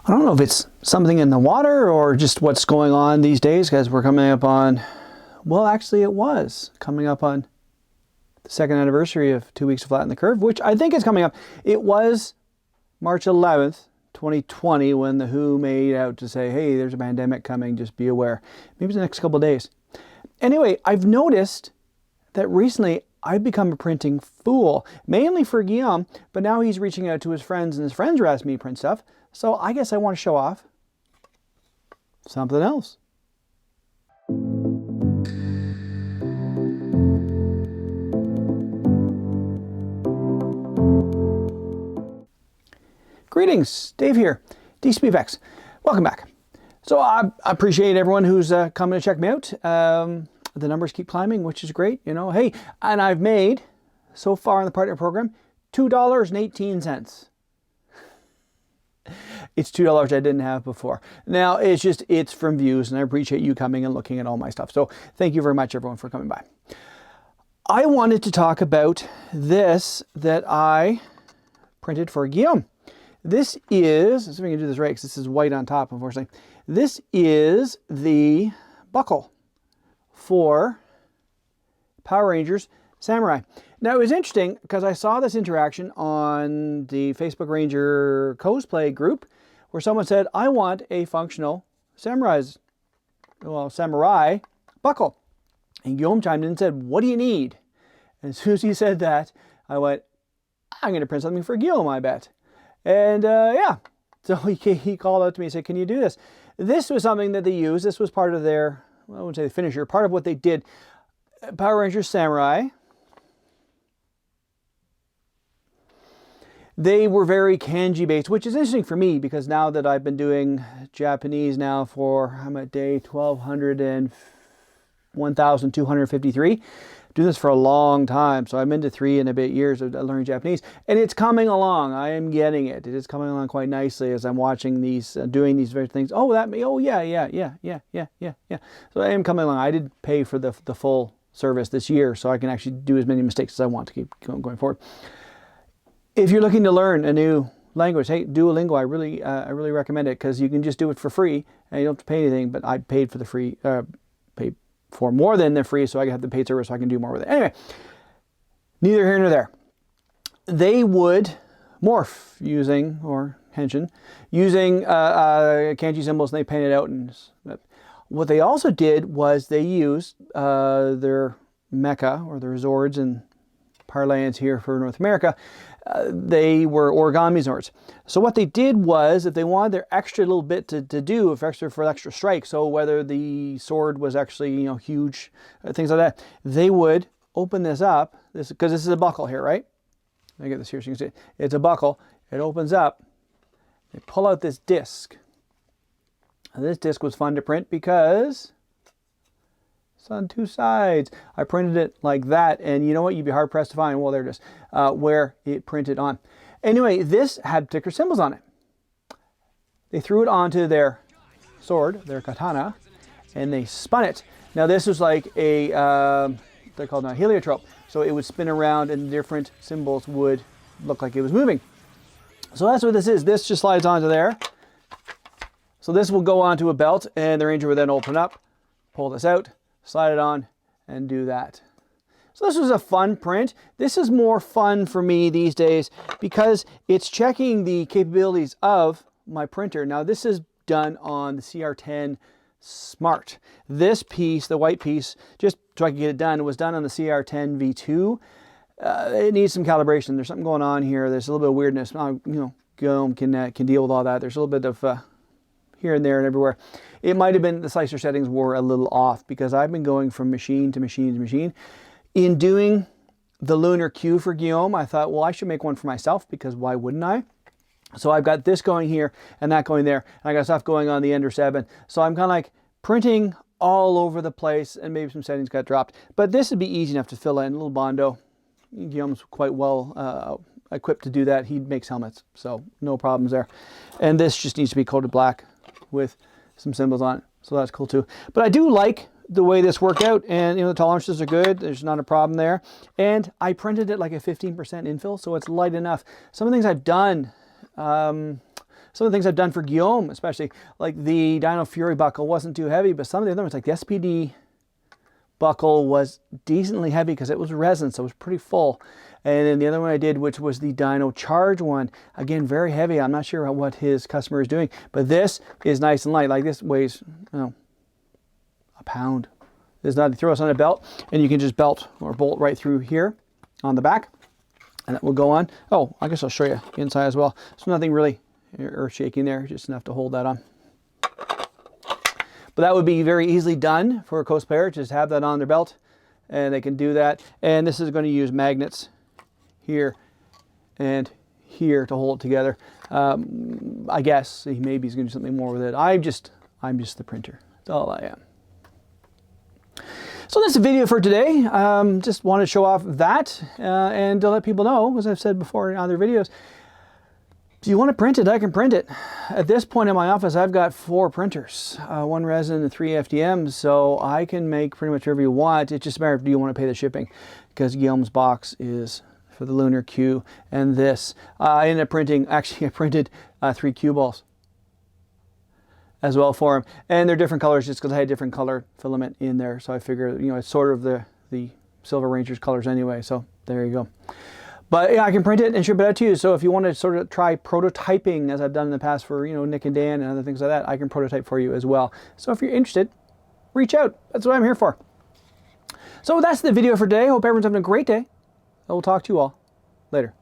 I don't know if it's something in the water or just what's going on these days, because we're coming up on, well, actually it was coming up on the second anniversary of 2 weeks to flatten the curve, which I think is coming up. It was March 11th, 2020, when the WHO made out to say, hey, there's a pandemic coming, just be aware. Maybe it's the next couple of days. Anyway, I've noticed that recently I've become a printing fool, mainly for Guillaume, but now he's reaching out to his friends, and his friends are asking me to print stuff. So I guess I want to show off something else. Greetings, Dave here, DCBFX. Welcome back. So I appreciate everyone who's coming to check me out. The numbers keep climbing, which is great, you know. Hey, and I've made, so far in the partner program, $2.18. It's $2 I didn't have before. Now, it's from views, and I appreciate you coming and looking at all my stuff. So thank you very much, everyone, for coming by. I wanted to talk about this that I printed for Guillaume. This is, let's see if I can do this right, because this is white on top, unfortunately. This is the buckle for Power Rangers Samurai. Now, it was interesting because I saw this interaction on the Facebook Ranger cosplay group where someone said, I want a functional samurai buckle. And Guillaume chimed in and said, what do you need? And as soon as he said that, I went, I'm going to print something for Guillaume, I bet. And yeah, so he called out to me and said, can you do this? This was something that they used. This was part of their, well, I wouldn't say the finisher, part of what they did. Power Rangers Samurai. They were very kanji based, which is interesting for me because now that I've been doing Japanese now for, I'm at day 1253. Do this for a long time, so I'm into 3 and a bit years of learning Japanese, and it's coming along. I am getting it. It is coming along quite nicely as I'm watching these, doing these very things. Oh, yeah. So I am coming along. I did pay for the full service this year, so I can actually do as many mistakes as I want to keep going forward. If you're looking to learn a new language, hey, Duolingo, I really recommend it because you can just do it for free and you don't have to pay anything. But I paid for the free, paid for more than the free, so I have the paid service so I can do more with it. Anyway, neither here nor there. They would morph using, or henshin, using kanji symbols, and they painted out. And what they also did was they used their mecha, or their Zords and parlance here for North America. They were origami Zords. So what they did was, if they wanted their extra little bit to do, for extra strike, so whether the sword was actually, you know, huge, things like that, they would open this up, because this is a buckle here, right? Let me get this here so you can see it. It's a buckle. It opens up. They pull out this disc. And this disc was fun to print because it's on 2 sides. I printed it like that, and you know what? You'd be hard pressed to find, well, there it is, where it printed on. Anyway, this had particular symbols on it. They threw it onto their sword, their katana, and they spun it. Now this was like a, they're called a heliotrope. So it would spin around and different symbols would look like it was moving. So that's what this is. This just slides onto there. So this will go onto a belt, and the Ranger would then open up, pull this out, slide it on, and do that. So this was a fun print. This is more fun for me these days because it's checking the capabilities of my printer. Now this is done on the CR10 Smart. This piece, the white piece, just so I can get it done, was done on the CR10 V2. It needs some calibration. There's something going on here. There's a little bit of weirdness. You know, Guillaume can deal with all that. There's a little bit of here and there and everywhere. It might have been the slicer settings were a little off because I've been going from machine to machine to machine. In doing the Lunar Q for Guillaume, I thought, well, I should make one for myself because why wouldn't I? So I've got this going here and that going there. And I got stuff going on the Ender 7. So I'm kind of like printing all over the place and maybe some settings got dropped. But this would be easy enough to fill in. A little Bondo. Guillaume's quite well equipped to do that. He makes helmets, so no problems there. And this just needs to be coated black with some symbols on it. So that's cool too. But I do like the way this worked out, and you know, the tolerances are good. There's not a problem there. And I printed it like a 15% infill, so it's light enough. Some of the things I've done, some of the things I've done for Guillaume, especially like the Dyno Fury buckle wasn't too heavy, but some of the other ones like the SPD buckle was decently heavy because it was resin, so it was pretty full. And then the other one I did, which was the Dyno Charge one, again, very heavy. I'm not sure what his customer is doing, but this is nice and light. Like this weighs, a pound. There's not, you throw this on a belt and you can just belt or bolt right through here on the back and it will go on. Oh, I guess I'll show you inside as well. So nothing really earth shaking there, just enough to hold that on. But that would be very easily done for a coast player. Just have that on their belt and they can do that. And this is going to use magnets here and here to hold it together. I guess maybe he's going to do something more with it. I'm just the printer. That's all I am. So that's the video for today. Just want to show off that and to let people know, as I've said before in other videos, if you want to print it, I can print it. At this point in my office, I've got 4 printers, 1 resin and 3 FDMs, so I can make pretty much whatever you want. It's just a matter of do you want to pay the shipping, because Guillaume's box is for the Lunar Q and this. I ended up printing, actually I printed 3 cue balls as well for him, and they're different colors just because I had different color filament in there, so I figure, it's sort of the Silver Ranger's colors anyway, so there you go. But yeah, I can print it and ship it out to you. So if you want to sort of try prototyping, as I've done in the past for, Nick and Dan and other things like that, I can prototype for you as well. So if you're interested, reach out. That's what I'm here for. So that's the video for today. Hope everyone's having a great day. I will talk to you all later.